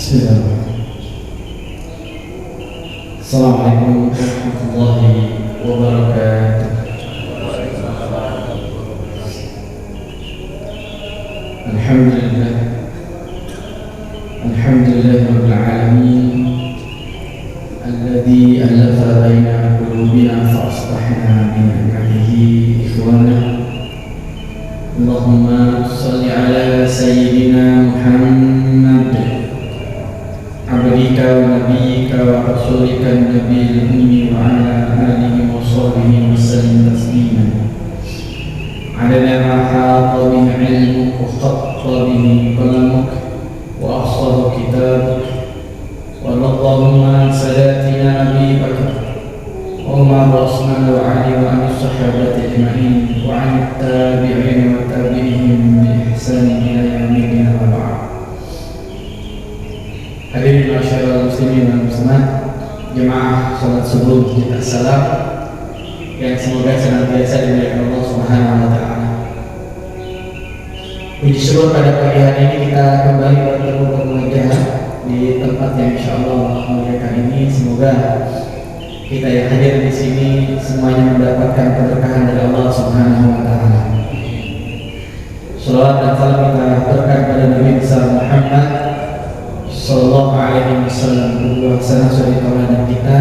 Bismillahirrahmanirrahim. Assalamualaikum warahmatullahi wabarakatuh. Alhamdulillah, Rabbil alamin, alladzi alafa baina qulubina fa asbahna bi ni'matihi ikhwana. Allahumma shalli ala sayyidina Muhammad abdika wa nabiyyika wa rasulika nabiyil ummi wa ala alihi wa sahbihi wa sallim tasliman. Adada ma hata bihi ilmuk wa khatta bihi qalamuk wa ahsahu kitabuk. Wa Allahumma salatina nabi bakar wa Umar wa Usman wa Ali wa an sahabati ajma'in wa an tabi'in wa tabi'ihim bi ihsan ila yaumil din wa ba'd. Hadirin masyarakat muslimin dan muslimat, jemaah salat subuh kita salam yang semoga senantiasa dimuliakan Allah Subhanahu wa taala. Puji syukur pada pagi hari ini kita kembali bertemu bermulia di tempat yang insyaallah memuliakan ini. Semoga kita yang hadir di sini semuanya mendapatkan keberkahan dari Allah Subhanahu wa taala. Shalawat dan salam kita aturkan pada Nabi besar Muhammad sallallahu alaihi wasallam, kedua sana suri tauladan kita,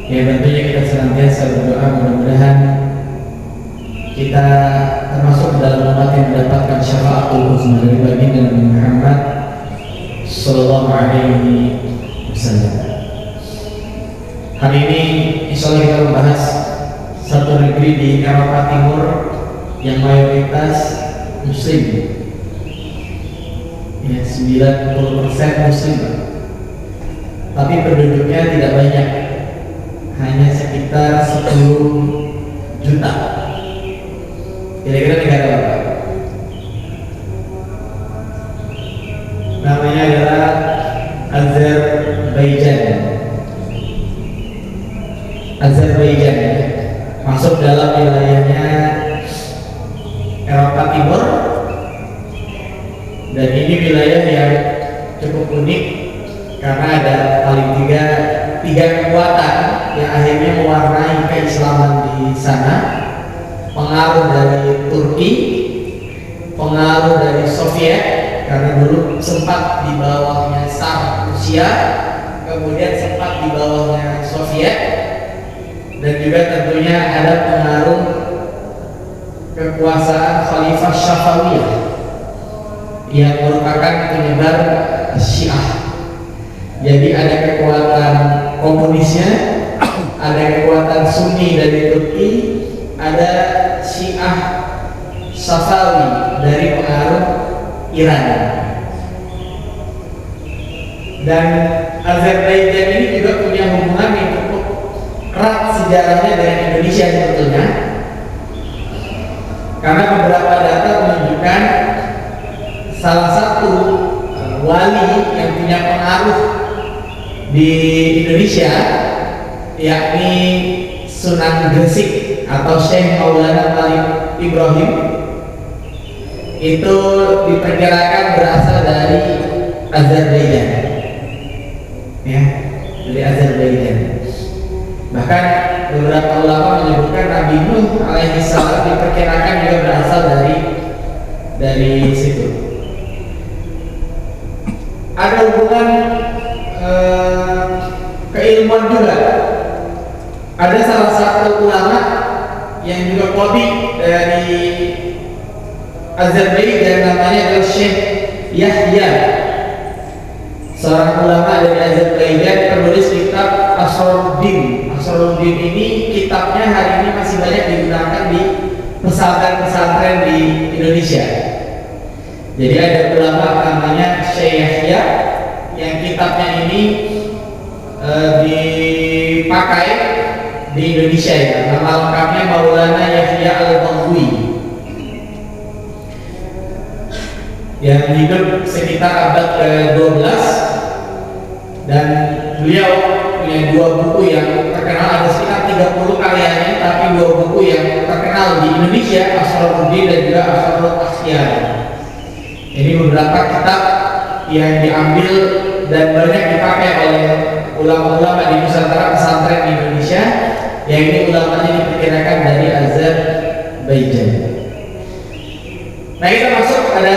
yang tentunya kita senantiasa berdoa mudah-mudahan kita termasuk dalam umat yang mendapatkan syafaatul husna dari baginda Nabi Muhammad sallallahu alaihi wasallam. Hari ini insyaallah kita membahas satu negeri di Eropa Timur yang mayoritas muslim, ya 90% muslim, tapi penduduknya tidak banyak, hanya sekitar 10 juta. Kira-kira negara apa? Namanya adalah Azerbaijan. Azerbaijan masuk dalam wilayahnya Eropa Timur, dan ini wilayah yang cukup unik karena ada paling tiga kekuatan yang akhirnya mewarnai keislaman di sana. Pengaruh dari Turki, pengaruh dari Soviet karena dulu sempat di bawahnya Tsar Rusia, kemudian sempat di bawahnya Soviet, dan juga tentunya ada pengaruh kekuasaan Khalifah Syafawiyah yang merupakan penyebar Syiah. Jadi ada kekuatan komunisnya, ada kekuatan Sunni dari Turki, ada Syiah Safawi dari pengaruh Iran. Dan Azerbaijan ini juga punya hubungan yang cukup erat sejarahnya dengan Indonesia sebetulnya, karena beberapa data menunjukkan salah satu wali yang punya pengaruh di Indonesia, yakni Sunan Gresik atau Syekh Maulana Malik Ibrahim, itu diperkirakan berasal dari Azerbaijan, ya, dari Azerbaijan. Bahkan beberapa ulama menyebutkan Nabi Nuh alaihissalam diperkirakan juga berasal dari situ. Ada hubungan keilmuan juga. Ada salah satu ulama yang juga qadhi dari Azerbaijan, namanya adalah Syekh Yahya, seorang ulama dari Azerbaijan, penulis kitab Asraruddin. Asraruddin ini kitabnya hari ini masih banyak digunakan di pesantren-pesantren di Indonesia. Jadi ada ulama namanya Syekh Yahya yang kitabnya ini dipakai di Indonesia, ya. Nama lengkapnya Maulana Yahya Al-Baghawi, yang hidup sekitar abad ke-12, dan beliau punya dua buku yang terkenal. Ada sekitar 30 karyanya, tapi dua buku yang terkenal di Indonesia, Asraruddin dan juga Asrarul Akhyar. Ini beberapa kitab yang diambil dan banyak dipakai oleh ulama-ulama di Nusantara, pesantren di Indonesia, yang ini ulamanya diperkirakan dari Azerbaijan. Nah, kita masuk pada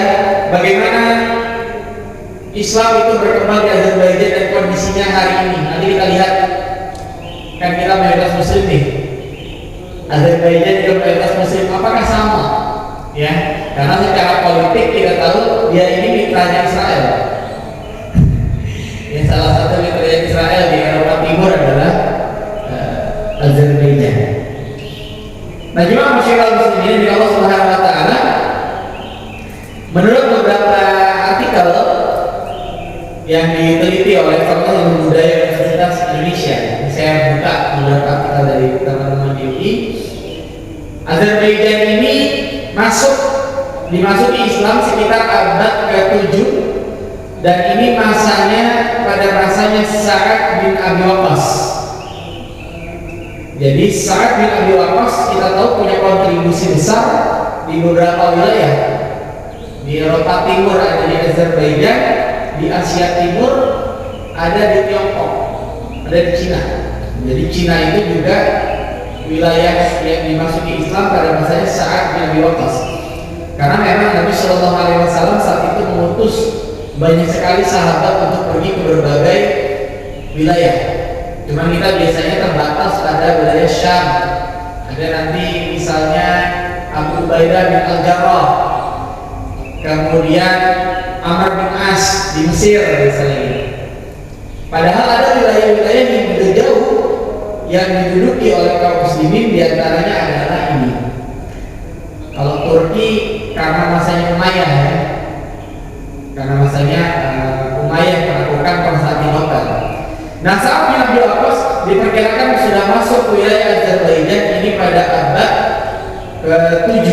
bagaimana Islam itu berkembang di Azerbaijan dan kondisinya hari ini. Nanti kita lihat, kan kita mayoritas Muslim nih. Azerbaijan juga mayoritas Muslim, apakah sama? Ya, karena secara politik kita tahu dia ini mitranya Israel. Yang salah satu mitranya Israel di Eropa Timur adalah Azerbaijan. Nah, jemaah masyarakat muslimin di Allah Subhanahu wa taala, menurut beberapa artikel yang diteliti oleh Fakultas Ilmu Budaya Universitas Indonesia, saya buka beberapa artikel dari teman-teman di UI, Azerbaijan ini dimasuki Islam sekitar abad ke-7, dan ini pada masanya Sa'ad bin Abi Waqqas. Jadi Sa'ad bin Abi Waqqas kita tahu punya kontribusi besar di beberapa wilayah. Di Eropa Timur ada di Azerbaijan, di Asia Timur ada di Tiongkok, ada di Cina. Jadi Cina itu juga wilayah yang dimasuki Islam pada masanya Sa'ad bin Abi Waqqas. Karena memang Nabi Shallallahu Alaihi Wasallam saat itu mengutus banyak sekali sahabat untuk pergi ke berbagai wilayah. Cuma kita biasanya terbatas pada wilayah Syam. Ada nanti misalnya Abu Ubaidah bin Al-Jarrah, kemudian Amr bin As di Mesir misalnya. Padahal ada wilayah-wilayah yang begitu jauh yang diduduki oleh kaum muslimin, diantaranya adalah ini. Kalau Turki karena masanya Umayyah ya, karena masanya Umayyah melakukan Konstantinopel. Nah, Sa'ad bin Abi Waqqas diperkirakan sudah masuk ke wilayah Azerbaijan ini pada abad ke-7.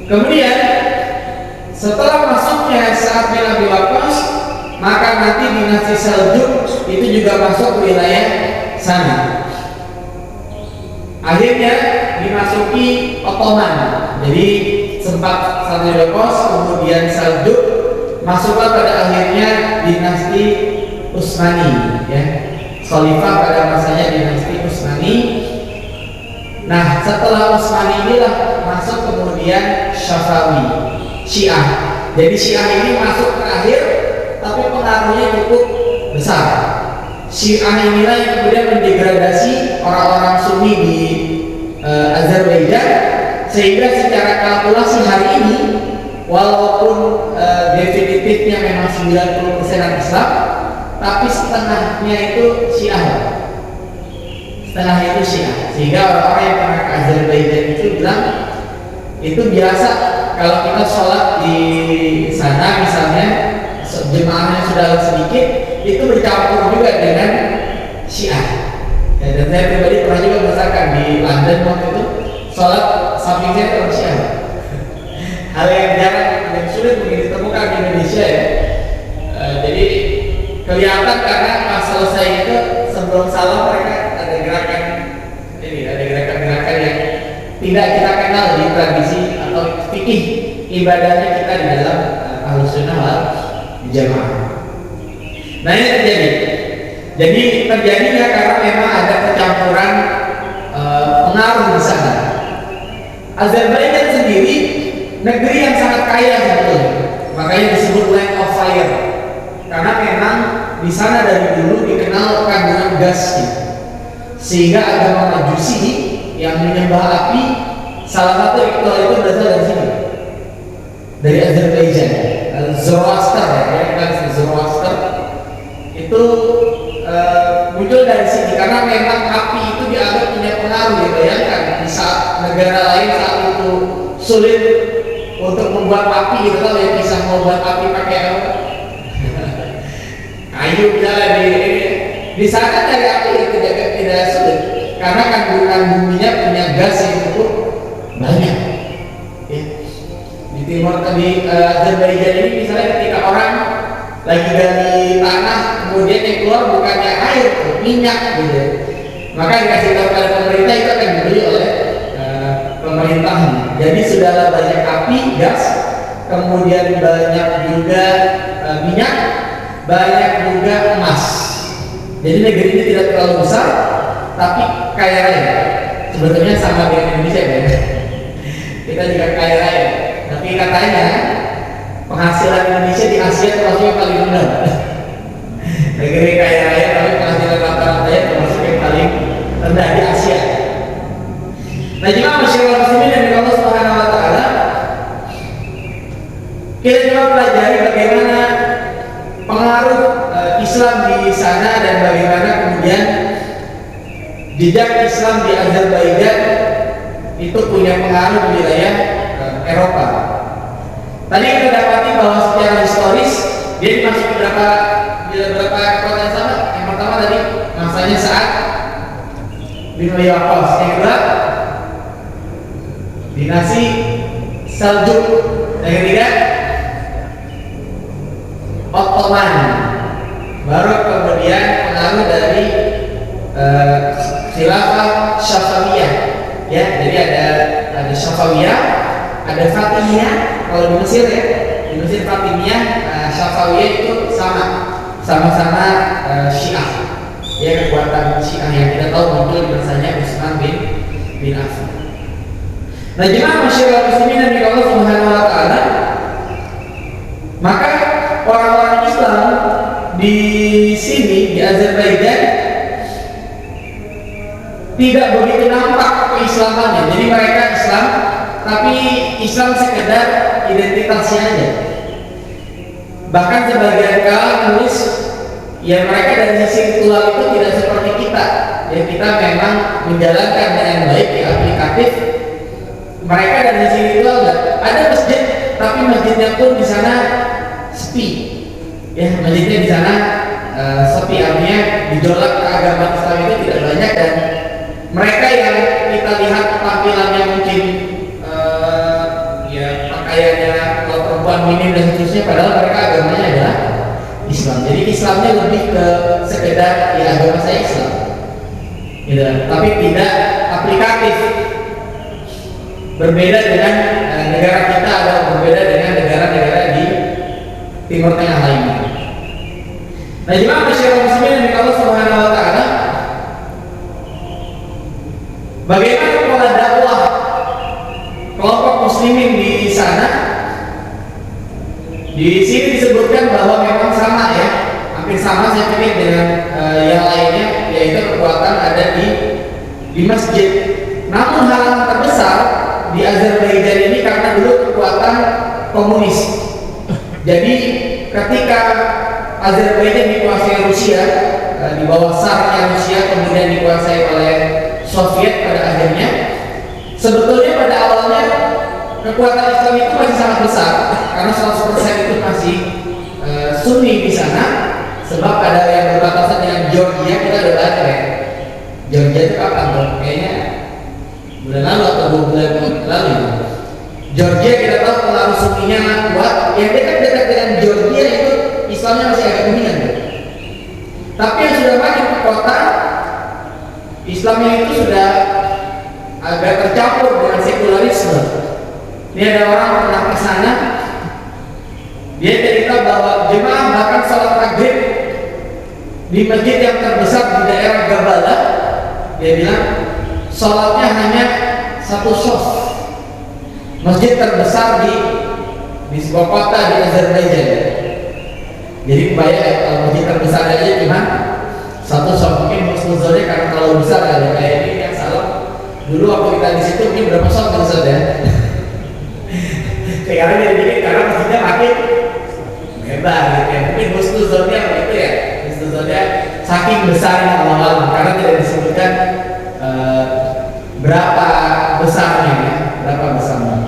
Kemudian setelah masuknya Sa'ad bin Abi Waqqas, maka nanti dinasti Seljuk itu juga masuk ke wilayah sana. Akhirnya dimasuki Ottoman. Jadi sempat Sa'ad bin Abi Waqqas, kemudian Seljuk, masuklah pada akhirnya dinasti Utsmani ya. Khalifah pada masanya dinasti Utsmani. Nah, setelah Utsmani inilah masuk kemudian Syafawi, Syiah. Jadi Syiah ini masuk terakhir, tapi pengaruhnya cukup besar. Syiah inilah yang kemudian mendegradasi orang-orang Sunni di Azerbaijan, sehingga secara kalkulasi hari ini, walaupun definitifnya memang 90% Islam, tapi setengahnya itu Syiah. Setengah itu Syiah. Sehingga orang-orang yang pernah ke Azerbaijan itu bilang, itu biasa kalau kita sholat di sana misalnya, jemaahnya sudah sedikit, itu bercampur juga dengan Syiah. Ya, dan saya pribadi pernah juga merasakan di London waktu itu, sholat samping saya orang Syiah. Hal yang jarang dan sulit mungkin ditemukan di Indonesia ya. Jadi kelihatan karena pas selesai itu sebelum salam mereka ada gerakan ini, ada gerakan-gerakan yang tidak kita kenal di tradisi atau fikih ibadahnya kita di dalam Ahlussunnah wal Jamaah. Nah, ini terjadi. Jadi terjadinya karena memang ada percampuran pengaruh di sana. Azerbaijan sendiri negeri yang sangat kaya sebetulnya, makanya disebut land of fire. Karena memang di sana dari dulu dikenal kandungan gasnya, sehingga agama Majusi yang menyembah api, salah satu ritual itu berasal dari sini, dari Azerbaijan. Zoroaster ya, kan Zoroaster itu muncul dari sini karena memang api itu dianggap punya pengaruh ya. Bayangkan di saat negara lain saat itu sulit untuk membuat api, gitu kan ya, bisa membuat api pakai apa? Kayu misalnya di sana dari api itu tidak sulit karena kandungan buminya punya gas yang cukup banyak ya. Di timur di Azerbaijan ini misalnya ketika orang lagi gali tanah, kemudian yang keluar bukannya air, minyak gitu, maka dikasih tahu pada pemerintah, itu akan dibeli oleh pemerintah. Jadi sudahlah banyak api, gas, kemudian banyak juga minyak, banyak juga emas. Jadi negeri ini tidak terlalu besar, tapi kaya raya. Sebetulnya sama dengan Indonesia ya. Kita juga kaya raya. Tapi katanya penghasilan Indonesia di Asia termasuk yang paling rendah. Negeri kaya raya tapi penghasilan rata-ratanya termasuk yang paling rendah di Asia. Nah, jika masyarakat muslimin dan Allah Subhanahu wa taala, kita coba pelajari bagaimana pengaruh Islam di sana dan bagaimana kemudian jejak Islam di Azerbaijan itu punya pengaruh di wilayah Eropa. Tadi kita dapati bahwa secara historis dia dimasuki beberapa kota yang sama. Yang pertama tadi masanya saat bin Waqqas, yang kedua dinasti Seljuk, yang ketiga Ottoman, baru kemudian pengaruh dari khilafah Safawiyah. Ya, jadi ada Safawiyah, ada Fatimiyah. Kalau di Mesir ya, di Mesir Fatimiyah, Safawiyah itu sama-sama Syiah. Ya, kekuatan Syiah yang kita tahu muncul di masanya Utsman bin Affan. Nah, jemaah masyarakat muslimin dan Allah Subhanahu wa taala, maka orang-orang Islam di sini di Azerbaijan tidak begitu nampak keislamannya. Jadi mereka Islam, tapi Islam sekedar identitasnya aja. Bahkan sebagian kalangan nulis, ya mereka dari sisi ritual itu tidak seperti kita. Ya, kita memang menjalankan dengan baik, ya, aplikatif. Mereka dari sisi ritual ada masjid, tapi masjidnya pun di sana sepi. Ya, masjidnya di sana sepi, artinya gejolak keagamaan Islam itu tidak banyak, dan mereka yang kita lihat tampilannya mungkin ya pakaiannya kalau perempuan minim dan seterusnya, padahal mereka agamanya adalah Islam. Jadi Islamnya lebih ke sekedar ya agama saya Islam, gitu. Tapi tidak aplikatif. Berbeda dengan negara kita atau berbeda dengan negara-negara di Timur Tengah lainnya. Nah, jemaah masyarakat muslimin yang Allah Subhanahu wa taala, bagaimana pola dakwah kelompok muslimin di sana? Di sini disebutkan bahwa memang sama ya, hampir sama saya pikir dengan yang lainnya, yaitu kekuatan ada di masjid. Namun halangan terbesar di Azerbaijan ini karena dulu kekuatan komunis. Jadi ketika Azerbaijan dikuasai Rusia, di bawah Tsarnya Rusia, kemudian dikuasai oleh Soviet pada akhirnya, sebetulnya pada awalnya kekuatan Islam itu masih sangat besar karena 100% itu masih Sunni di sana, sebab ada yang berbatasan dengan Georgia. Kita udah belajar ya, Georgia itu kapan tuh? Kayaknya bulan lalu atau 2 bulan lalu. Georgia kita tahu pengaruh Sunninya kuat. Yang dekat-dekat dengan Georgia itu Islamnya masih agak kuningan kan? Tapi yang sudah makin ke kota, Islamnya itu sudah agak tercampur dengan sekularisme. Ini ada orang pernah ke sana, dia cerita bahwa jemaah bahkan salat maghrib di masjid yang terbesar di daerah Gabala, dia bilang salatnya hanya 1 shaf. Masjid terbesar di sebuah kota di Azerbaijan. Jadi kebayang kalau masjid terbesar aja cuma 1 shaf, mungkin maksudnya karena kalau besar ada kayak ini yang salah. Dulu waktu kita di situ mungkin berapa shaf maksudnya ya? Sekarang jadi dikit karena masjidnya makin lebar gitu ya. Mungkin husnuzonnya begitu ya. Husnuzonnya saking besarnya Allah, karena tidak disebutkan berapa besarnya ya, berapa besarnya.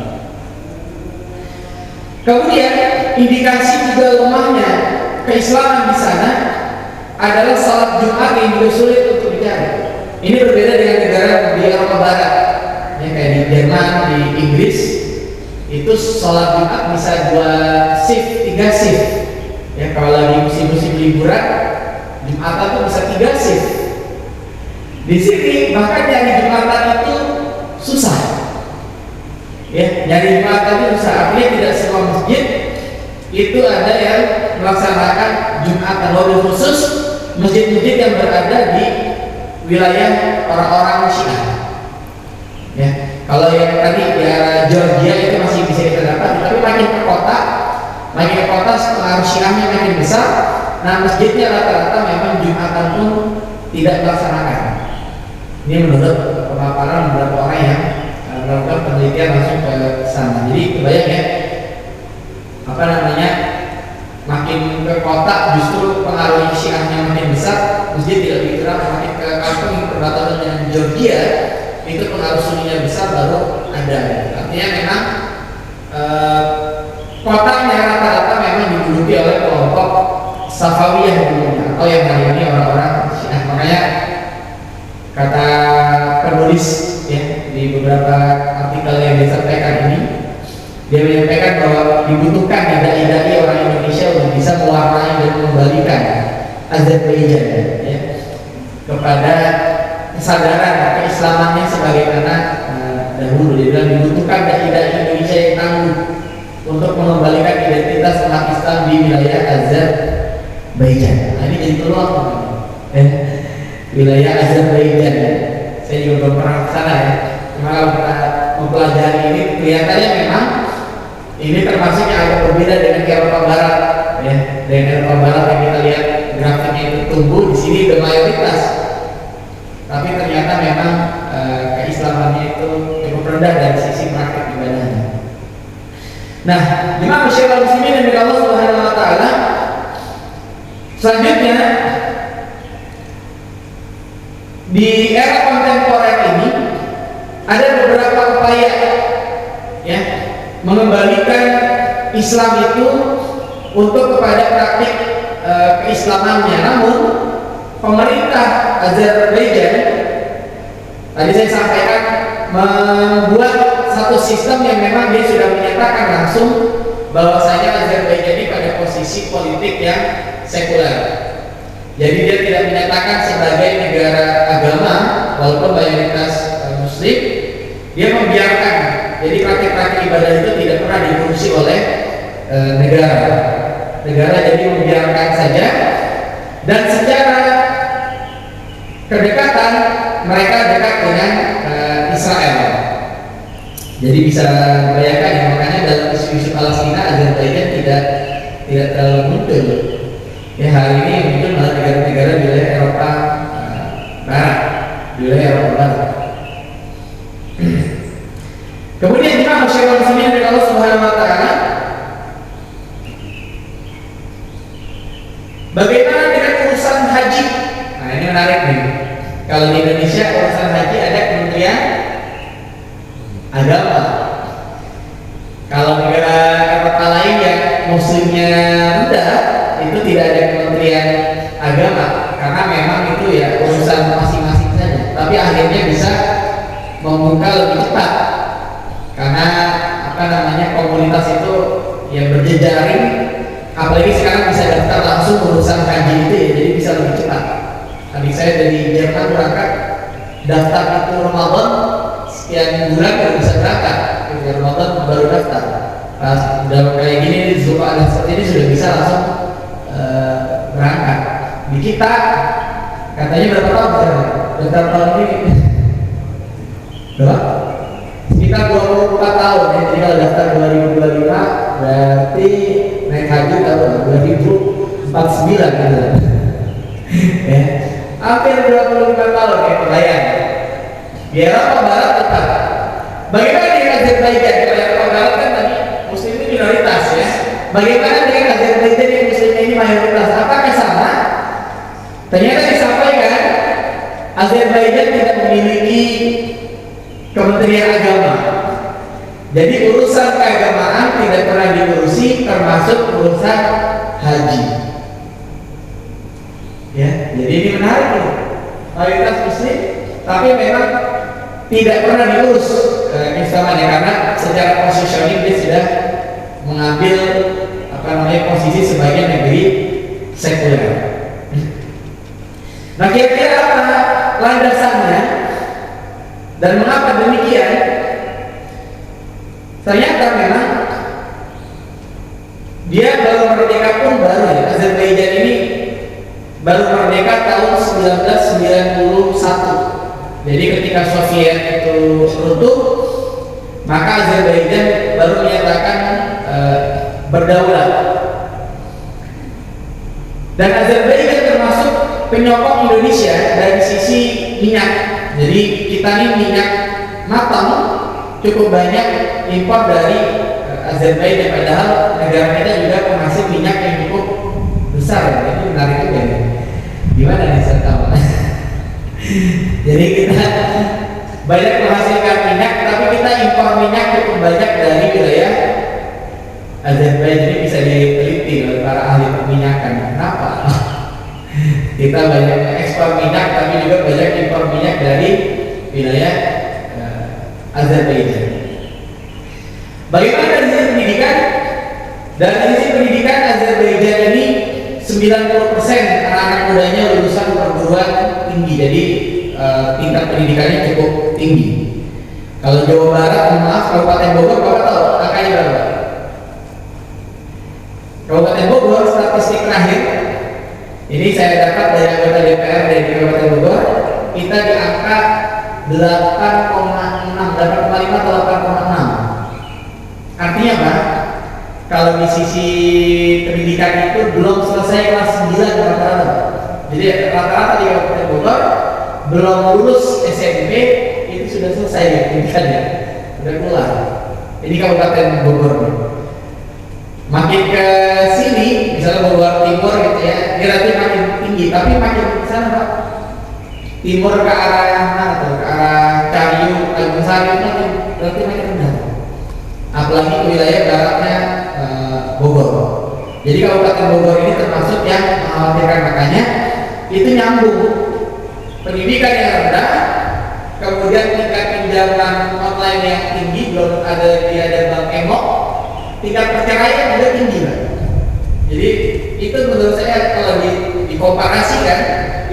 Kemudian indikasi juga lemahnya keislaman di sana adalah salat Jumat yang juga sulit untuk dicari. Ini berbeda dengan negara di Eropa Barat, ya, kayak di Jerman, di Inggris. Itu sholat Jumat bisa 2 shift, 3 shift. Ya, kalau lagi musim-musim liburan, Jumatan tuh bisa 3 shift. Di sini bahkan yang di Jumatan itu susah. ya, nyari jemaah tadi susah. Artinya tidak semua masjid itu ada yang melaksanakan Jumatan, wabil khusus masjid-masjid yang berada di wilayah orang-orang Syiah. Ya, kalau yang tadi ya Georgia itu masih bisa kita dapat, tapi makin ke kota pengaruh Syiahnya makin besar. Nah, masjidnya rata-rata memang Jumatan pun tidak melaksanakan. Ini menurut pemaparan beberapa orang yang melakukan penelitian langsung ke sana. Jadi kebayang ya, apa namanya, makin ke kota justru pengaruh Syiahnya makin besar, masjid tidak begitu ramai. Makin ke kampung yang berbatasan dengan Georgia itu pengaruh Sunninya besar baru ada. Artinya memang kotanya rata-rata memang diduduki oleh kelompok Safawiyah dulunya, atau yang hari ini orang-orang Syiah. Makanya kata penulis ya di beberapa artikel yang disampaikan ini, dia menyampaikan bahwa dibutuhkan dai-dai orang Indonesia untuk bisa mewarnai dan mengembalikan Azerbaijan ya, kepada kesadaran keislamannya sebagaimana dahulu. Dia bilang dibutuhkan dai-dai Indonesia yang tangguh untuk mengembalikan identitas umat Islam di wilayah Azerbaijan. Nah, ini jadi peluang wilayah Azerbaijan ya. Saya juga belum pernah ke sana ya. Cuma kalau kita mempelajari ini kelihatannya memang ini termasuk yang agak berbeda dengan Eropa Barat ya. Dengan Eropa Barat yang kita lihat grafiknya itu tumbuh, di sini udah mayoritas. Tapi ternyata memang keislamannya itu cukup rendah dari sisi praktik ibadahnya. Nah, jemaah masyarakat muslimin yang Allah Subhanahu wa taala, selanjutnya di era kontemporer ini ada beberapa upaya ya mengembalikan Islam itu untuk kepada praktik keislamannya. Namun pemerintah Azerbaijan tadi saya sampaikan membuat satu sistem yang memang dia sudah menyatakan langsung bahwasanya Azerbaijan ini pada posisi politik yang sekuler. Jadi dia tidak menyatakan sebagai negara agama walaupun mayoritas muslim. Dia membiarkan, jadi praktik-praktik ibadah itu tidak pernah diurusi oleh negara jadi membiarkan saja. Dan secara kedekatan mereka dekat dengan Israel. Jadi bisa bayangkan ya, makanya dalam isu-isu Palestina Azerbaijan tidak terlalu muncul. Ya, hari ini muncul malah negara-negara di wilayah Eropa Barat, Kemudian jemaah masyarakat muslimin dari Allah Subhanahu wa taala, bagaimana dengan urusan haji? Nah, ini menarik nih. Kalau di Indonesia urusan haji ada Kementerian Agama. Kalau negara Eropa lain yang muslimnya rendah itu tidak ada Kementerian Agama karena memang itu ya urusan masing-masing saja. Tapi akhirnya bisa membuka lebih cepat karena apa namanya komunitas itu yang berjejaring. Apalagi sekarang bisa daftar langsung urusan haji itu ya, jadi bisa lebih cepat. Tadi saya dari Jerman berangkat, daftar itu Ramadan sekian bulan baru bisa berangkat. Ramadan baru daftar. Pas udah kayak gini Zulqa'dah seperti ini sudah bisa langsung berangkat. Di kita katanya berapa tahun? Daftar tahun ini berapa? Sekitar 24 tahun ya. Jadi kalau daftar 2025 berarti naik haji tahun 2049 gitu. Ya. Hampir 25 tahun ya, kebayang. Di Eropa Barat tetap. Bagaimana dengan Azerbaijan? Di Eropa Barat kan tadi muslim itu minoritas ya. Bagaimana dengan Azerbaijan yang muslimnya ini mayoritas? Apakah sama? Ternyata disampaikan Azerbaijan tidak memiliki Kementerian Agama. Jadi urusan keagamaan tidak pernah diurusi, termasuk urusan haji. Ya, jadi ini menarik nih. Mayoritas muslim, tapi memang tidak pernah diurus keislamannya karena secara konstitusional dia sudah mengambil apa namanya posisi sebagai negeri sekuler. Nah, kira-kira apa landasannya dan mengapa demikian? Ternyata memang dia baru merdeka pun baru ya. Azerbaijan ini baru merdeka tahun 1991. Jadi ketika Soviet itu runtuh, maka Azerbaijan baru menyatakan berdaulat. Dan Azerbaijan termasuk penyokong Indonesia dari sisi minyak. Jadi kita ini minyak matang cukup banyak impor dari Azerbaijan, padahal negara kita juga penghasil minyak yang cukup besar. Jadi menarik juga ya. Gimana nih saya tahu? Jadi kita banyak menghasilkan minyak, tapi kita impor minyak cukup banyak dari wilayah Azerbaijan. Ini bisa diteliti oleh para ahli perminyakan. Kenapa? Kita banyak ekspor minyak, tapi juga banyak impor minyak dari wilayah Azerbaijan. Bagaimana dari sisi pendidikan? Dari sisi pendidikan Azerbaijan ini 90% anak-anak mudanya lulusan perguruan tinggi. Jadi tingkat pendidikannya cukup tinggi. Kalau Jawa Barat, maaf, Kabupaten Bogor, Bapak tahu angkanya berapa? Kabupaten Bogor statistik terakhir ini saya dapat dari anggota DPR dari Kabupaten Bogor, kita di angka 8,6, 8,5 atau 8,6. Artinya apa? Kalau di sisi pendidikan itu belum selesai kelas 9 rata-rata. Jadi rata-rata di Kabupaten Bogor belum lulus SMP itu sudah selesai ya pendidikannya, sudah keluar. Ini Kabupaten Bogor. Makin ke sini, misalnya Bogor Timur gitu ya, relatif makin tinggi, tapi makin ke sana Pak. Timur ke arah mana tuh? Ke arah Cariu, Tanjung Sari itu relatif makin rendah. Apalagi ke wilayah baratnya Bogor. Jadi Kabupaten Bogor ini termasuk yang mengkhawatirkan, makanya itu nyambung. Pendidikan yang rendah, kemudian tingkat pinjaman online yang tinggi, belum ada bank emok, tingkat perceraian juga tinggi Pak. Jadi itu menurut saya kalau dikomparasikan,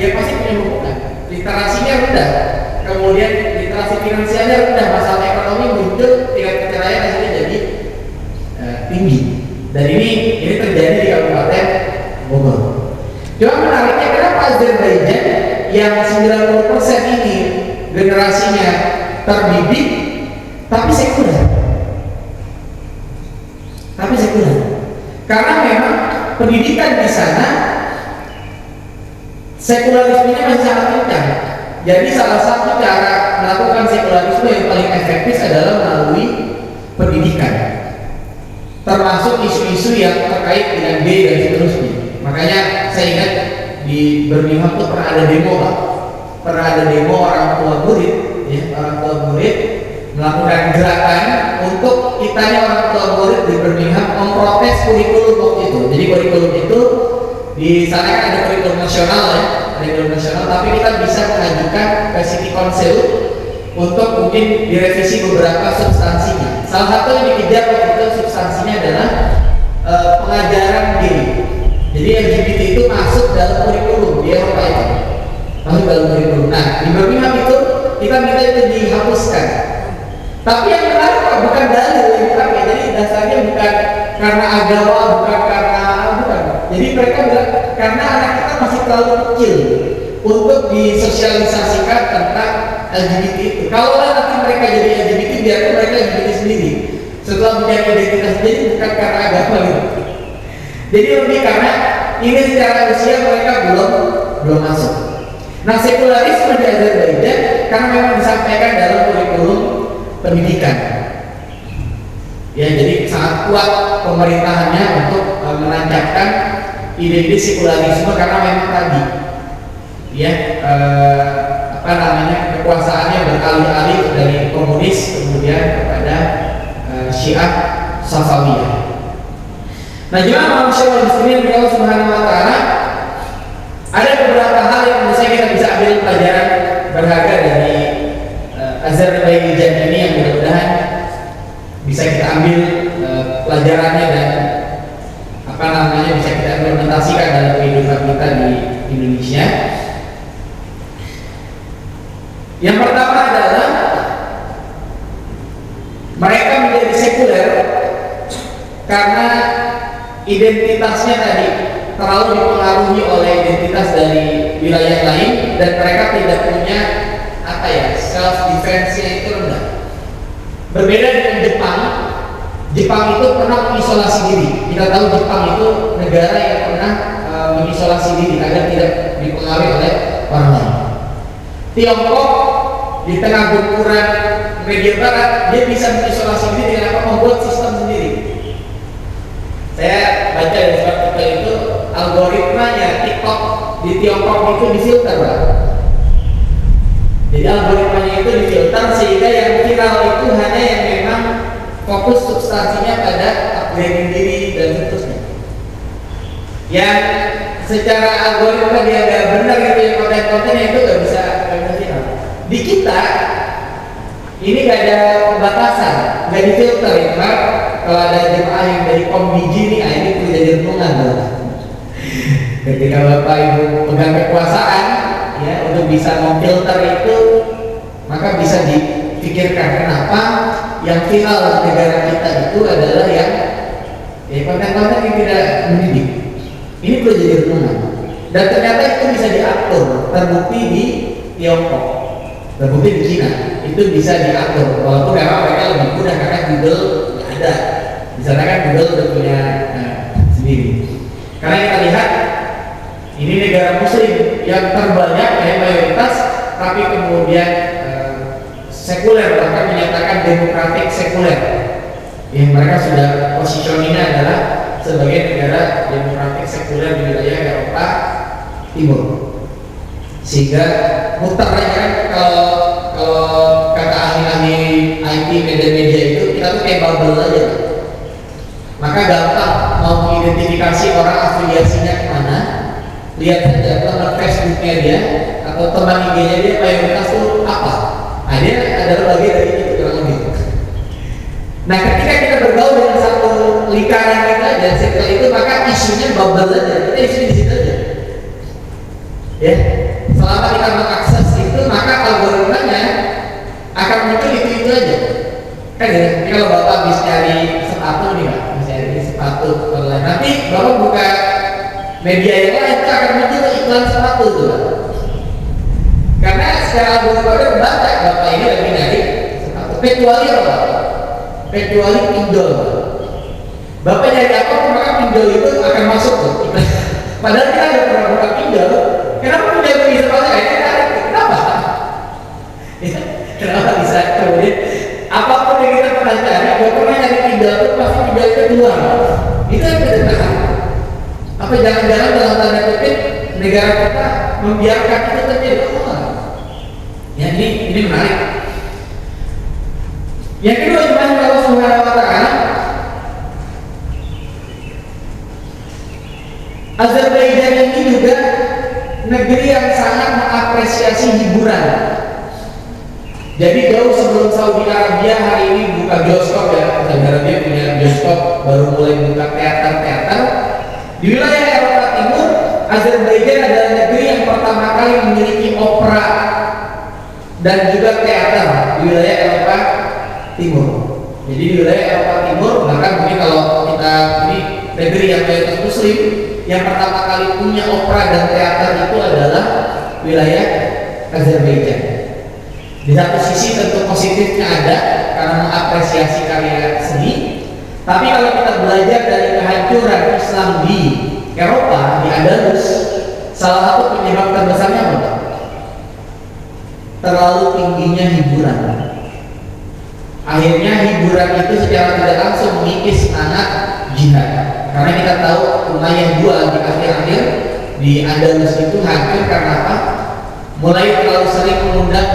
ya pasti punya hubungan. Literasinya rendah, kemudian literasi finansialnya rendah, masalah ekonomi muncul, tingkat perceraian hasilnya jadi tinggi. Dan ini terjadi di Kabupaten Bogor. Cuma menariknya, kenapa Azerbaijan yang 90% ini generasinya terdidik tapi sekuler? Karena memang pendidikan di sana sekularismenya masih sangat kencang. Jadi salah satu cara melakukan sekularisme yang paling efektif adalah melalui pendidikan, termasuk isu-isu yang terkait dengan B dan seterusnya. Makanya saya ingat di Birmingham itu pernah ada demo orang tua murid, ya, orang tua murid melakukan gerakan untuk kitanya orang tua murid di Birmingham memprotes kurikulum waktu itu. Jadi kurikulum itu di sana kan ada kurikulum nasional ya, tapi kita bisa mengajukan ke City Council untuk mungkin direvisi beberapa substansinya. Salah satu yang dikejar waktu itu substansinya adalah pengajaran diri. Jadi LGBT itu masuk dalam kurikulum di Eropa itu, masuk dalam kurikulum. Nah di Birmingham itu kita minta itu dihapuskan. Tapi yang menarik bukan dalil yang dipakai. Jadi dasarnya bukan karena agama, bukan. Jadi mereka bilang karena anak kita masih terlalu kecil untuk disosialisasikan tentang LGBT itu. Kalau nanti mereka jadi LGBT, biarkan mereka LGBT sendiri. Setelah punya identitas sendiri, bukan karena agama gitu. Jadi lebih karena ini secara usia mereka belum masuk. Nah sekularisme di Azerbaijan karena memang disampaikan dalam kurikulum pendidikan. Ya, jadi sangat kuat pemerintahannya untuk menancapkan ide-ide sekularisme karena memang tadi, ya kekuasaannya beralih-alih dari komunis kemudian kepada Syiah Safawiyah. Nah, jemaah masyaallah muslimin Allah Subhanahu wa taala, ada beberapa hal yang menurut saya kita bisa ambil pelajaran berharga dari Azerbaijan ini yang mudah-mudahan bisa kita ambil pelajarannya dan bisa kita implementasikan dalam kehidupan kita di Indonesia. Yang pertama adalah mereka menjadi sekuler karena identitasnya tadi terlalu dipengaruhi oleh identitas dari wilayah lain dan mereka tidak punya self defense-nya itu rendah. Berbeda dengan Jepang. Jepang itu pernah mengisolasi diri. Kita tahu Jepang itu negara yang pernah mengisolasi diri agar tidak dipengaruhi oleh orang lain. Tiongkok di tengah gempuran media barat, dia bisa mengisolasi diri dengan apa? Membuat sistem sendiri. Saya baca di suatu artikel itu, algoritmanya TikTok di Tiongkok itu difilter, Pak. Jadi algoritmanya itu difilter sehingga yang viral itu hanya yang memang fokus substansinya pada upgrading diri dan seterusnya. Yang secara algoritma dia nggak benar gitu, yang konten-kontennya itu nggak bisa viral. Di kita ini nggak ada pembatasan, nggak difilter ya, Pak. Kalau ada jemaah yang dari Kombiji nih, ini perlu jadi renungan loh. Ketika Bapak Ibu pegang kekuasaan, ya untuk bisa memfilter itu, maka bisa dipikirkan kenapa yang viral di negara kita itu adalah yang konten-konten yang tidak mendidik. Ini perlu jadi renungan. Dan ternyata itu bisa diatur, terbukti di Tiongkok, terbukti di Cina, itu bisa diatur. Walaupun memang mereka lebih mudah karena Google nggak ada. Di sana kan Google udah punya sendiri. Karena kita lihat ini negara Muslim yang terbanyak mayoritas, tapi kemudian sekuler, bahkan menyatakan demokratik sekuler. Yang mereka sudah positioningnya adalah sebagai negara demokratik sekuler di wilayah Eropa Timur. Sehingga muter aja kan, kalau kata ahli-ahli IT media itu, kita tuh kayak bubble aja. Maka gampang mau mengidentifikasi orang afiliasinya kemana. Lihat saja teman Facebooknya dia atau teman IG-nya dia mayoritas itu apa. Nah, dia adalah bagian dari itu kurang lebih. Nah, ketika kita bergaul dengan satu lingkaran kita aja, circle itu, maka isunya bubble aja. Kita isunya di situ aja. Ya, selama kita mengakses itu, maka algoritmanya akan muncul itu aja. Kan ya, ini kalau Bapak habis cari sepatu nih, Pak, cari sepatu online, nanti Bapak buka media yang lain, itu akan muncul iklan sepatu tuh, Pak. Karena secara algoritma baca Bapak ini lagi nyari sepatu, kecuali apa? Kecuali pinjol. Bapak nyari apa, maka pinjol itu akan masuk tuh. Padahal kita nggak pernah buka pinjol. Kenapa pinjol itu bisa masuk? Kenapa? Ya, kenapa bisa kemudian? Apapun yang kita pernah cari, gak pernah nyari pinjol itu pasti pinjol itu keluar. Itu yang kita tahu. Apa jangan-jangan dalam tanda kutip negara kita membiarkan itu terjadi? Ya, ini menarik. Yang kedua, iman Allah Subhanahu wa Ta'ala. Azerbaijan ini juga negeri yang sangat mengapresiasi hiburan. Jadi jauh sebelum Saudi Arabia hari ini buka bioskop, ya, Saudi Arabia punya bioskop, baru mulai buka teater-teater. Di wilayah Eropa Timur, Azerbaijan adalah negeri yang pertama kali memiliki opera dan juga teater di wilayah Eropa Timur. Jadi di wilayah Eropa Timur, bahkan mungkin kalau kita ini negeri yang mayoritas Muslim, yang pertama kali punya opera dan teater itu adalah wilayah Azerbaijan. Di satu sisi tentu positifnya ada karena mengapresiasi karya seni, tapi kalau kita belajar dari kehancuran Islam di Eropa, di Andalus, salah satu penyebab terbesarnya apa? Terlalu tingginya hiburan. Akhirnya hiburan itu secara tidak langsung mengikis semangat jihad. Karena kita tahu Umayyah II di akhir-akhir di Andalus itu hancur karena apa? Mulai terlalu sering mengundang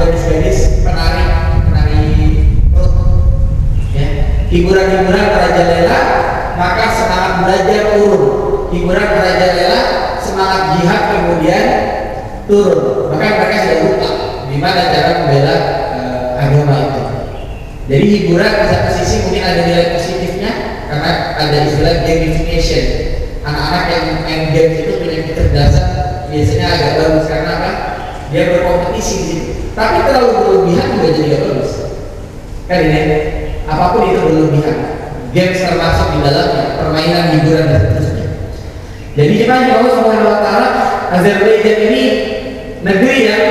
gadis-gadis penari perut, ya, hiburan-hiburan merajalela, maka semangat belajar turun. Hiburan merajalela, semangat jihad kemudian turun. Maka mereka sudah lupa gimana cara membela agama itu. Jadi hiburan di satu sisi mungkin ada nilai positifnya karena ada istilah gamification. Anak-anak yang main game itu punya kecerdasan biasanya agak bagus karena apa? Dia berkompetisi di situ. Tapi terlalu berlebihan juga jadi gak bagus. Kan ini apapun itu berlebihan. Games termasuk di dalamnya, permainan, hiburan dan seterusnya. Jadi jemaah Allah Subhanahu wa taala, Azerbaijan ini negeri yang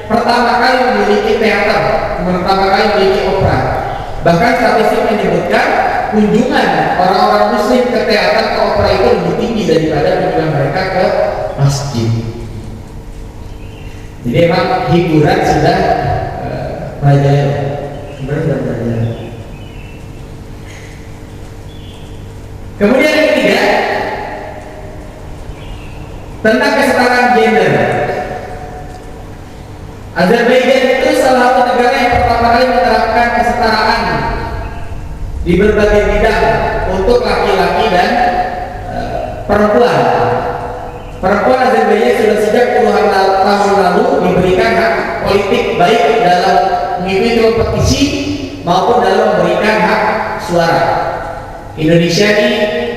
pertama kali memiliki teater, pertama kali memiliki opera. Bahkan statistik menyebutkan kunjungan orang-orang muslim ke teater, ke opera itu lebih tinggi daripada kunjungan mereka ke masjid. Jadi emang hiburan sudah merajalela, sudah merajalela. Kemudian yang ketiga, tentang kesetaraan gender. Azerbaijan itu salah satu negara yang pertama kali menerapkan kesetaraan di berbagai bidang untuk laki-laki dan perempuan. Perempuan Azerbaijan sudah sejak puluhan tahun lalu diberikan hak politik, baik dalam mengikuti kompetisi maupun dalam memberikan hak suara. Indonesia ini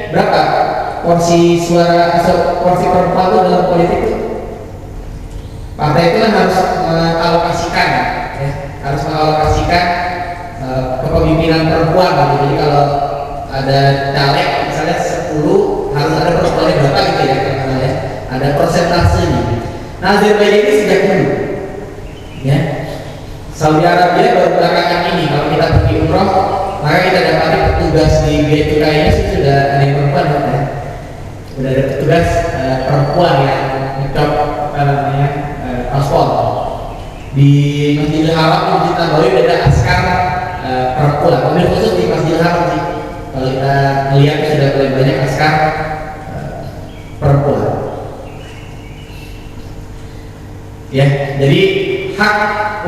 berapa porsi suara atau porsi perempuan itu dalam politik itu? Partai itu kan harus mengalokasikan, ya, harus mengalokasikan kepemimpinan perempuan gitu. Jadi kalau ada caleg misalnya 10 harus ada perempuannya berapa gitu ya, ya. Ada persentasenya. Nah, Azerbaijan ini sejak dulu, ya. Saudi Arabia baru belakangan ini kalau kita pergi umroh, maka kita dapati petugas di bea cukai ini sudah ada yang perempuan, ya. Sudah ada petugas perempuan yang ngecop paspor. Di Masjidil Haram di Masjid Nabawi ada askar perempuan. Tapi khusus di Masjidil Haram sih. Kalau kita melihat sudah mulai banyak askar perempuan. Ya, jadi hak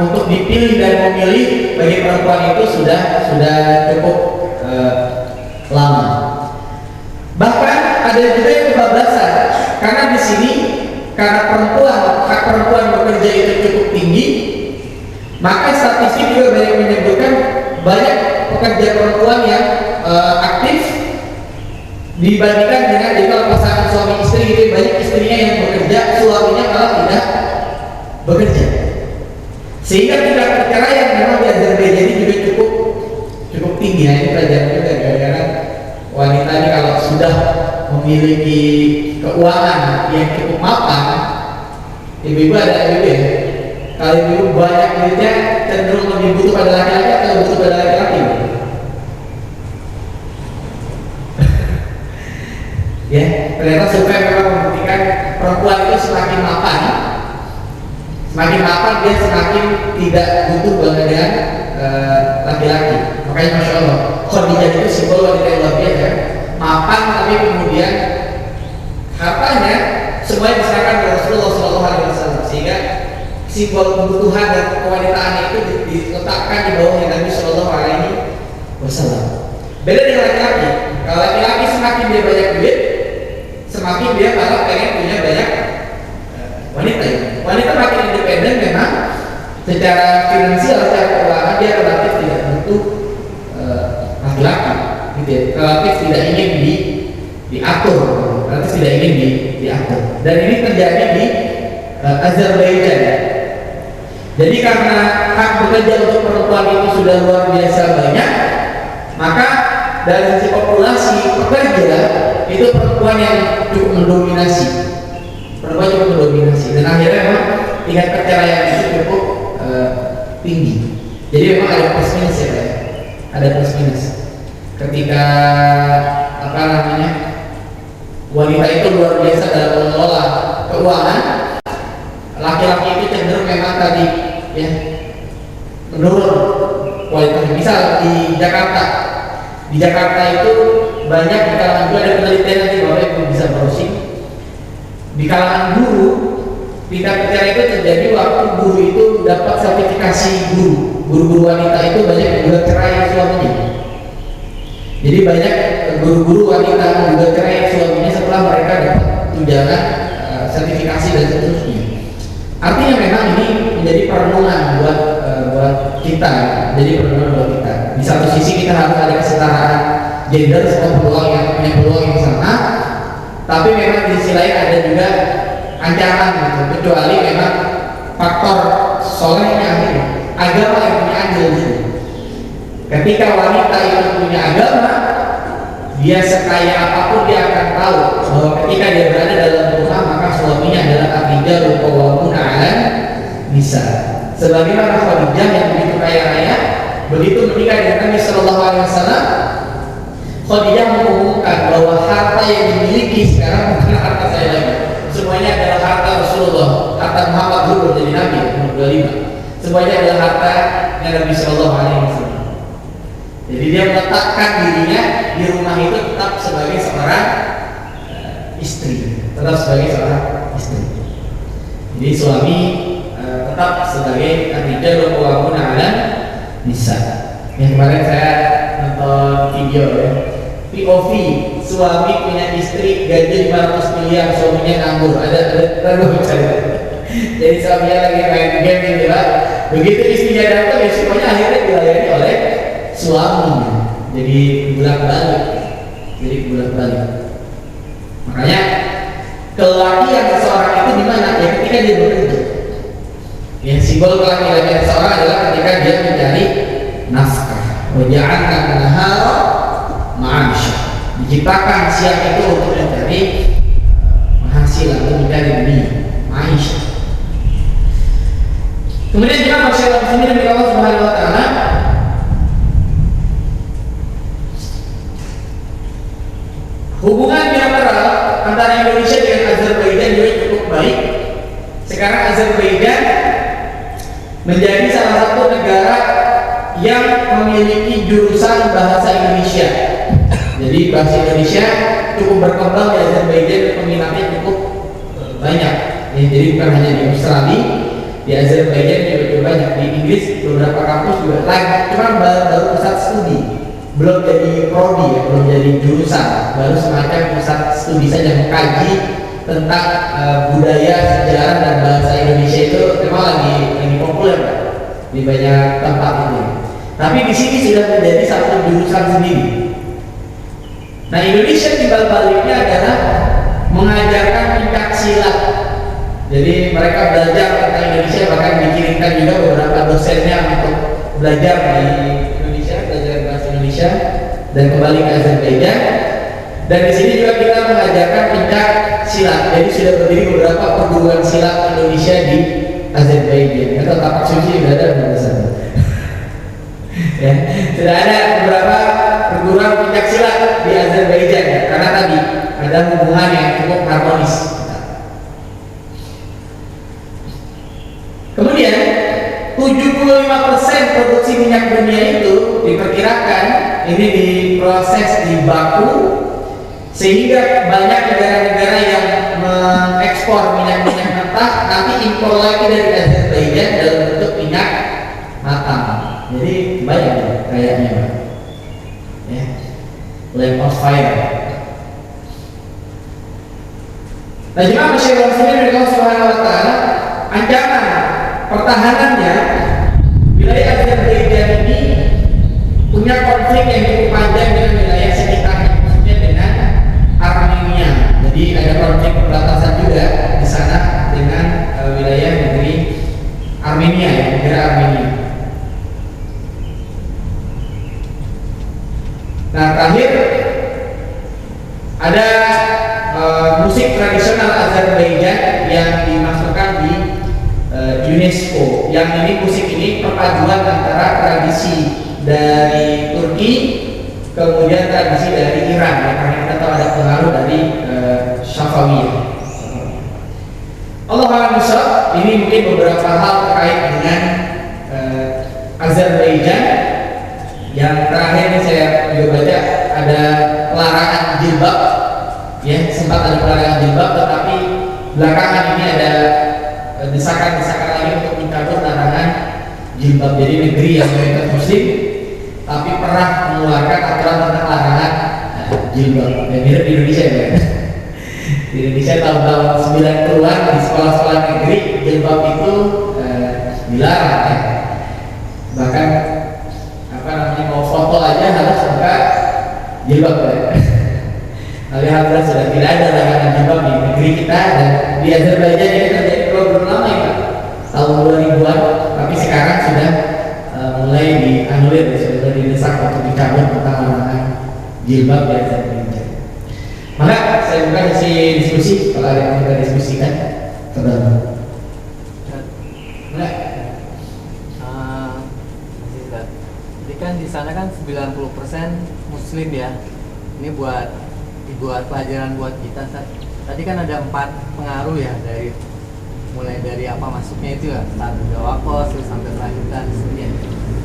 untuk dipilih dan memilih bagi perempuan itu sudah cukup lama. Bahkan ada juga yang kebablasan karena di sini karena hak perempuan bekerja itu cukup tinggi, maka statistik juga banyak menyebutkan banyak pekerja perempuan yang aktif dibandingkan dengan jadi kalau pasangan suami istri itu banyak istrinya yang bekerja, suaminya malah tidak bekerja, sehingga tingkat perceraian memang di Azerbaijan ini juga cukup tinggi. Ini pelajaran juga gara-gara wanita ini kalau sudah memiliki keuangan yang cukup mapan, ibu-ibu ada ibu ya, kalau ibu banyak duitnya cenderung lebih butuh pada laki-laki atau butuh pada laki-laki? Ya, ternyata survei memang membuktikan perempuan itu semakin mapan dia semakin tidak butuh dengan laki-laki. Makanya Masya Allah, Khadijah itu simbol wanita yang luar biasa, mapan tapi kemudian hartanya semuanya diserahkan kepada Rasulullah SAW, sehingga simbol kebutuhan dan kewanitaan itu diletakkan di bawah Nabi SAW. Beda dengan laki-laki. Kalau laki-laki semakin dia banyak duit, semakin dia malah pengen punya banyak wanita. Wanita makin independen memang secara finansial, secara keuangan dia relatif tidak butuh laki-laki, gitu ya. Relatif tidak ingin diatur, relatif tidak ingin diatur. Dan ini terjadi di Azerbaijan. Jadi karena hak bekerja untuk perempuan itu sudah luar biasa banyak, maka dari sisi populasi pekerja itu perempuan yang cukup mendominasi. Dan akhirnya memang tingkat perceraian itu cukup tinggi. Jadi memang ada plus minus ya, Pak. Ada plus minus. Ketika wanita itu luar biasa dalam mengelola keuangan, laki-laki itu cenderung memang tadi ya menurun kualitasnya. Misal di Jakarta itu banyak di kalangan guru, ada penelitian nanti Bapak Ibu bisa browsing. Di kalangan guru, tingkat perceraian itu terjadi waktu guru itu dapat sertifikasi guru wanita itu banyak yang juga cerai suaminya. Jadi banyak guru-guru wanita yang juga cerai suaminya setelah mereka dapat tunjangan sertifikasi dan seterusnya. Artinya memang ini menjadi perenungan buat kita. Jadi perenungan buat kita. Di satu sisi kita harus ada kesetaraan gender, semua punya peluang yang sama. Tapi memang di sisi lain ada juga ancaman gitu. Kecuali memang faktor solehnya agama yang punya andil di sini. Ketika wanita itu punya agama, dia sekaya apapun dia akan tahu bahwa ketika dia berada dalam rumah maka suaminya adalah ar-rijalu qawwamuna 'alan nisa. Sebagaimana Khadijah yang begitu kaya raya, begitu menikah dengan Nabi Sallallahu Alaihi Wasallam, Khadijah mengumumkan bahwa harta yang dimiliki sekarang bukan harta saya lagi. Semuanya adalah harta Rasulullah, harta Muhammad dulu jadi Nabi umur 25. Semuanya adalah harta Nabi Sallallahu Alaihi Wasallam. Jadi dia meletakkan dirinya di rumah itu tetap sebagai seorang istri, tetap sebagai seorang istri. Jadi suami tetap sebagai ar-rijalu qawwamuna 'alan nisa. Yang kemarin saya nonton video ya, POV suami punya istri gaji 500 miliar, suaminya nganggur. Ada cerita. Jadi suaminya lagi main game gitu lah. Begitu istrinya datang, ya semuanya akhirnya dilayani oleh suaminya. Jadi bolak-balik. Makanya kelakian seseorang itu di mana? Ya ketika dia bekerja. Ya simbol kelakian seseorang adalah ketika dia mencari nafkah. Wa ja'alna an-nahara ma'asha. Diciptakan siang itu untuk mencari penghasilan, untuk mencari dunia, ma'isha. Kemudian juga masyarakat muslimin dari Allah Subhanahu wa taala, hubungan bilateral antara Indonesia dengan Azerbaijan juga cukup baik. Sekarang Azerbaijan menjadi salah satu negara yang memiliki jurusan bahasa Indonesia. Jadi bahasa Indonesia cukup berkembang di Azerbaijan, peminatnya cukup banyak. Ya, jadi bukan hanya di Australia, di Azerbaijan juga banyak. Di Inggris beberapa kampus juga lagi, cuma baru pusat studi, belum jadi prodi ya, belum jadi jurusan, baru semacam pusat studi saja mengkaji tentang budaya, sejarah dan bahasa Indonesia itu memang lagi populer di banyak tempat ini. Tapi di sini sudah menjadi satu jurusan sendiri. Nah, Indonesia timbal baliknya adalah mengajarkan pencak silat. Jadi mereka belajar tentang Indonesia, bahkan dikirimkan juga beberapa dosennya untuk belajar di Indonesia, belajar bahasa Indonesia dan kembali ke Azerbaijan. Dan di sini juga kita mengajarkan pencak silat. Jadi sudah berdiri beberapa perguruan silat Indonesia di Azerbaijan. Atau tapak suci sudah ada di sana. Ya, sudah ada beberapa perguruan pencak silat di Azerbaijan ya, karena tadi ada hubungan yang cukup harmonis. Kemudian 75% produksi minyak dunia itu diperkirakan ini diproses di Baku, sehingga banyak negara-negara yang mengekspor minyak-minyak mentah nanti impor lagi dari Azerbaijan dalam bentuk minyak matang. Jadi banyak kayaknya, ya, lamp of fire. Nah, jemaah masyarakat muslimin dari Allah Subhanahu wa taala, ancaman pertahanannya wilayah Azerbaijan ini punya konflik yang cukup panjang dengan wilayah sekitarnya, khususnya dengan Armenia. Jadi ada konflik perbatasan juga di sana dengan wilayah negeri Armenia, ya, negara Armenia. Nah, terakhir ada musik tradisional Azerbaijan yang dimasukkan di UNESCO. Yang ini musik ini perpaduan antara tradisi dari Turki kemudian tradisi dari Iran, ya, karena kita tahu ada pengaruh dari Safawiyah. Allah alam bisawab, ini mungkin beberapa hal terkait dengan Azerbaijan. Yang terakhir ini saya juga baca ada pelarangan jilbab, ya, sempat ada pelarangan jilbab, tetapi belakangan ini ada desakan-desakan lagi untuk mencabut larangan jilbab. Jadi negeri yang mayoritas muslim tapi pernah mengeluarkan aturan tentang larangan jilbab. Ya, mirip di Indonesia ya. Di Indonesia tahun-tahun 90-an di sekolah-sekolah negeri jilbab itu dilarang, ya. Bahkan mau foto aja harus buka jilbab, ya. Alhamdulillah sudah tidak ada larangan jilbab di negeri kita, dan di Azerbaijan ini terjadi belum lama ya, tahun 2000-an, tapi sekarang sudah mulai dianulir, sudah didesak untuk dicabut tentang larangan jilbab dan sebagainya. Maka saya buka sesi diskusi, kalau ada yang kita diskusikan terdapat. Jadi kan di sana kan 90% Muslim ya. Ini buat pelajaran buat kita. Tadi kan ada 4 pengaruh ya, mulai dari apa masuknya itu ya, satu Dawakos terus sampai lanjutan seterusnya.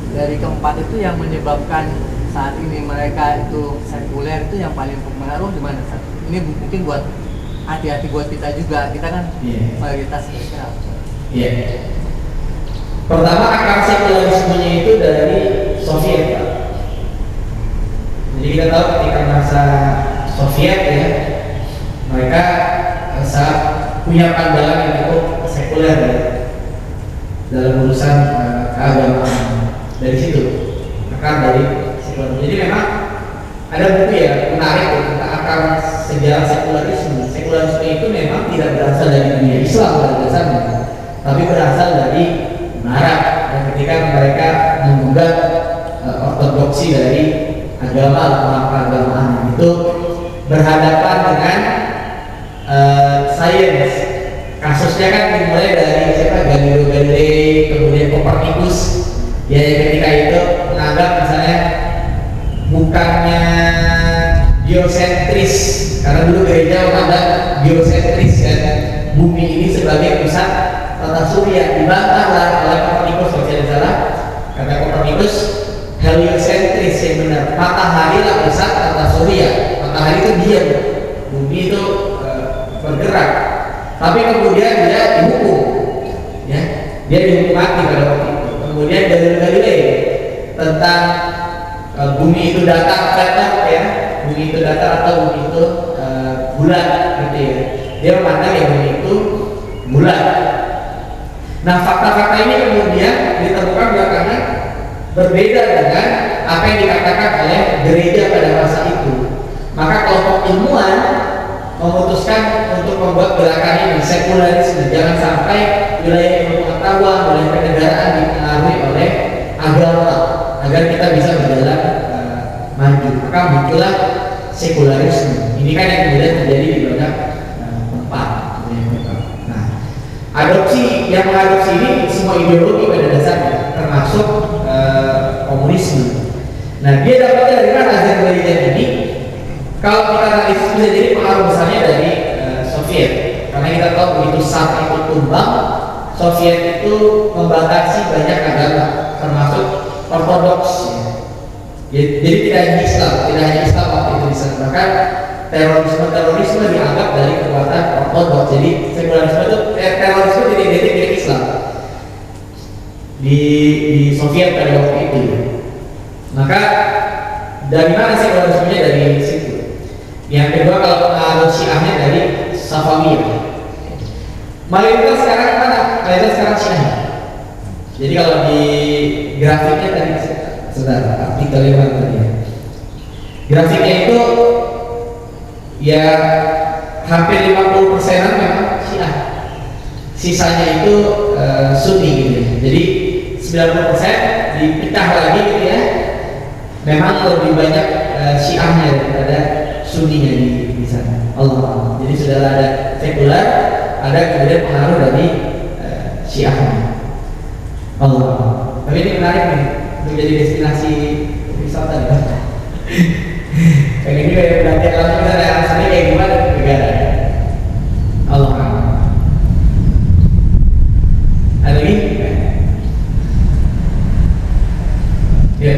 Dari keempat itu yang menyebabkan saat ini mereka itu sekuler itu yang paling berpengaruh di mana? Ini mungkin buat hati-hati buat kita juga. Kita kan mayoritas mereka. Iya. Pertama, akar sekularismenya itu dari Soviet, Pak. Jadi kita tahu ketika masa Soviet ya, mereka saat punya pandangan yang cukup sekuler ya, dalam urusan keagamaan. Dari situ akar dari sekularisme. Jadi memang ada buku ya menarik ya, tentang akar sejarah sekularisme. Sekularisme itu memang tidak berasal dari dunia Islam pada dasarnya, tapi berasal dari Barat. Dan ketika mereka menggugat ortodoksi dari agama keagamaan itu berhadapan dengan sains. Kasusnya kan dimulai dari siapa? Galileo Galilei, kemudian Copernicus. Ya, ketika itu menganggap misalnya bukannya geosentris, karena dulu gereja memandang geosentris kan, bumi ini sebagai pusat tata surya. Dibantah oleh Copernicus, kalau tidak salah, kata Copernicus heliocentris yang benar, matahari lah pusat tata surya, matahari itu diam, bumi itu bergerak. Tapi kemudian dia dihukum, ya, dia dihukum mati pada waktu itu. Kemudian Galilei tentang bumi itu datar, ya, bumi itu datar atau bumi itu bulat, gitu ya. Dia memandang ya bumi itu bulat. Nah, fakta-fakta ini kemudian ditemukan belakangan berbeda dengan apa yang dikatakan oleh gereja pada masa itu. Maka kelompok ilmuwan memutuskan untuk membuat gerakan ini sekularisme. Jangan sampai wilayah ilmu pengetahuan, wilayah kenegaraan dipengaruhi oleh agama, agar kita bisa berjalan maju. Maka muncullah sekularisme. Ini kan yang kemudian terjadi di banyak tempat. Nah, yang mengadopsi ini semua ideologi pada dasarnya, termasuk komunisme. Nah, dia dapatnya dari mana Azerbaijan ini? Kalau kita analisis bisa jadi pengaruh besarnya dari Soviet, karena kita tahu begitu saat itu tumbang, Soviet itu membatasi banyak agama, termasuk Ortodoks. Jadi tidak hanya Islam waktu itu bisa. Bahkan terorisme dianggap dari kekuatan Ortodoks. Jadi sekularisme itu terorisme tidak identik dengan Islam di Soviet pada waktu itu. Maka dari mana sekularismenya? Dari situ. Yang kedua, kalau pengaruh Syiahnya dari Safawiyah. Mayoritas sekarang mana? Mayoritas sekarang Syiah. Jadi kalau di grafiknya tadi, saudara, artikel yang tadi, grafiknya itu ya hampir 50%-an memang Syiah. Sisanya itu Sunni gitu. Jadi 90% dipecah lagi gitu ya. Memang lebih banyak Syiahnya daripada Sunninya di sana. Allah. Jadi sudah ada sekuler, ada kemudian pengaruh dari Syiahnya. Allah. Tapi ini menarik nih untuk jadi destinasi wisata. Kayak gini kayak belajar langsung misalnya aslinya kayak gimana di negara. Allah. Ada lagi? Ya.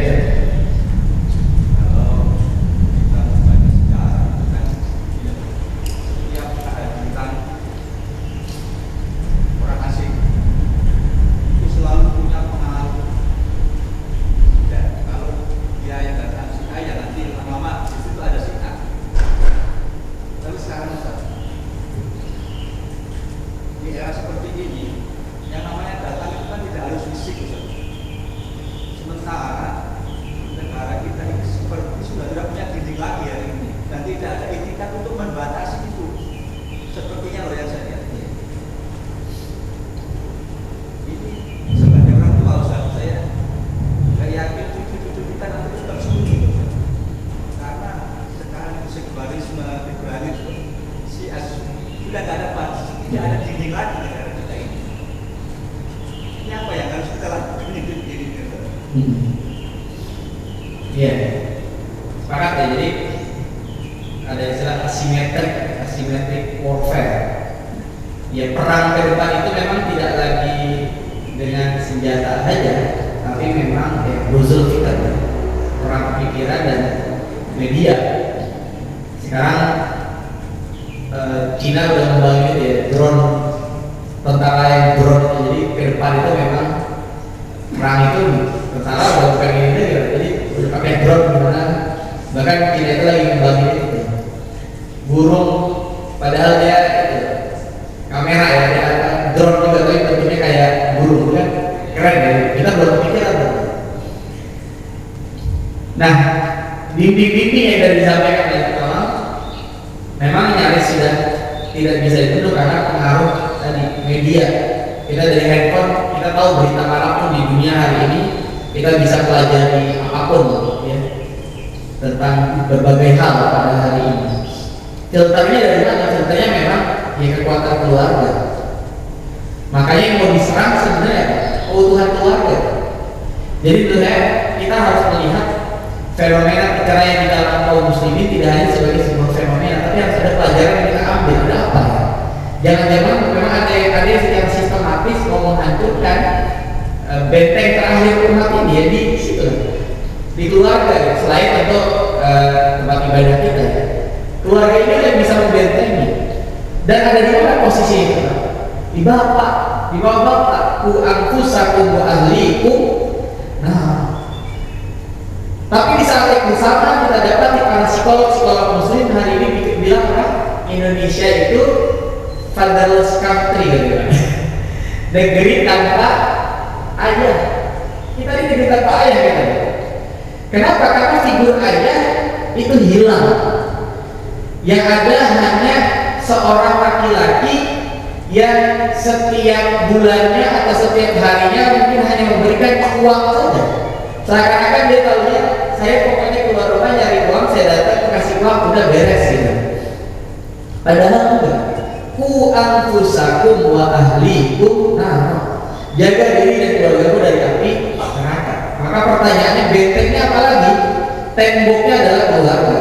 Iya, sepakat ya. Jadi ada istilah asymmetric warfare. Ya, perang ke depan itu memang tidak lagi dengan senjata saja, tapi memang ya browser kita, perang pikiran dan media. Sekarang Cina udah ngembangin ya drone, tentara yang drone. Jadi ke depan itu memang perang itu tentara udah bukan ini ya, jadi udah pakai drone gimana. Bahkan Cina itu lagi ngembangin itu burung, padahal dia kamera ya, dia drone juga tapi bentuknya kayak burung kan, keren ya. Kita belum kepikiran. Nah, mimpi-mimpi yang sudah disampaikan oleh Kawan memang nyaris sudah tidak bisa dipenuhi karena pengaruh tadi media. Kita dari handphone kita tahu berita manapun di dunia hari ini, kita bisa pelajari apapun ya, tentang berbagai hal pada hari ini. Filternya dari mana? Filternya memang ya kekuatan keluarga. Makanya yang mau diserang sebenarnya keutuhan keluarga. Jadi sebenarnya kita harus melihat fenomena perceraian di dalam kaum muslimin tidak hanya sebagai sebuah fenomena, tapi harus ada pelajaran yang kita ambil. Ada apa ya? Jangan-jangan memang ada yang secara sistematis mau menghancurkan benteng terakhir umat ini ya di situ, di keluarga ya. Selain untuk tempat ibadah kita ya. Keluarga ini yang bisa membentengi. Dan ada di mana posisi itu? Di bapak, di bawah bapak. Ku anfusakum wa ahlikum. Nah, tapi di saat yang bersama kita dapat di para psikolog muslim hari ini bilang apa? Indonesia itu fatherless country gitu kan. Negeri tanpa ayah. Kita ini negeri tanpa ayah gitu. Kenapa? Karena figur ayah itu hilang. Yang ada hanya seorang laki-laki yang setiap bulannya atau setiap harinya mungkin hanya memberikan uang saja. Seakan-akan dia tahunya saya pokoknya keluar rumah nyari uang, saya datang kasih uang udah beres gitu. Padahal enggak. Ku anfusakum wa ahlikum nar. Jaga diri dan keluargamu dari api neraka. Maka pertanyaannya bentengnya apa lagi? Temboknya adalah keluarga.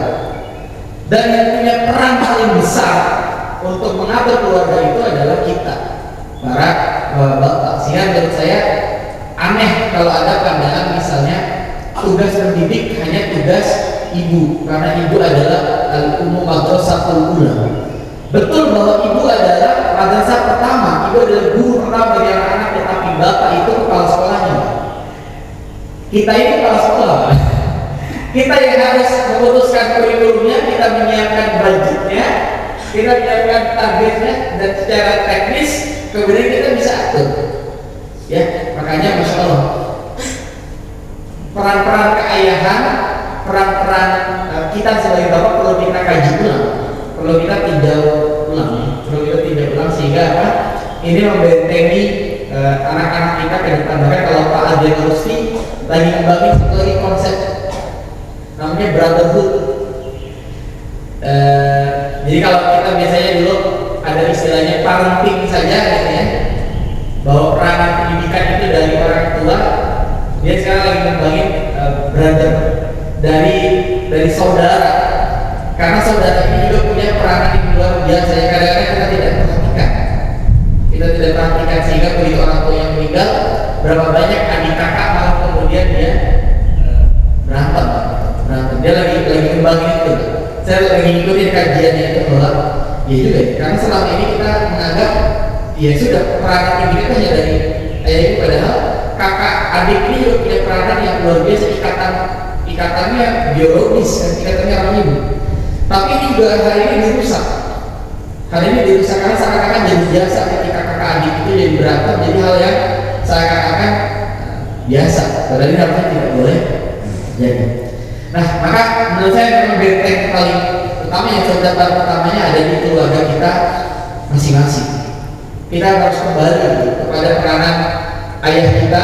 Dan yang punya peran paling besar untuk mengatur keluarga itu adalah kita, para bapak. Sehingga menurut saya aneh kalau ada pandangan misalnya tugas mendidik hanya tugas ibu, karena ibu adalah al-ummu madrasatul ula. Betul bahwa ibu adalah madrasah pertama, ibu adalah guru pertama bagi anak-anak, tetapi bapak itu kepala sekolahnya. Kita ini kepala sekolah. Kita yang harus memutuskan kurikulumnya, kita menyiapkan budgetnya, kita menyiapkan targetnya, dan secara teknis kemudian kita bisa atur. Ya, makanya masya Allah, peran-peran keayahan, peran-peran kita sebagai bapak perlu kita kaji ulang, perlu kita tinjau ulang, sehingga apa? Ini membentengi anak-anak kita ke depan. Bahkan kalau Pak Adrian Rusdi lagi ngembangin satu lagi konsep namanya brotherhood. Jadi kalau kita biasanya dulu ada istilahnya parenting saja gitu ya, bahwa peranan pendidikan itu dari orang tua, dia sekarang lagi ngembangin brother dari saudara, karena saudara ini juga punya peranan yang luar biasa yang kadang-kadang kita tidak perhatikan sehingga begitu orang tua yang meninggal, berapa banyak adik kakak malah kemudian dia berantem. Dia lagi ngembangin itu. Saya lagi ngikutin kajiannya itu bahwa ya juga ya, karena selama ini kita menganggap ya sudah peranan pendidikan hanya dari ayah ibu, padahal kakak adik ini juga punya peranan yang luar biasa, ikatannya biologis dan ikatannya orang ibu. Tapi ini juga hari ini dirusak. Karena seakan-akan jadi biasa ketika kakak adik itu jadi berantem, jadi hal yang seakan-akan biasa. Padahal ini harusnya tidak boleh jadi. Nah, maka menurut saya memang benteng paling utama yang terdapat pertamanya ada di keluarga kita masing-masing. Kita harus kembali kepada peranan ayah kita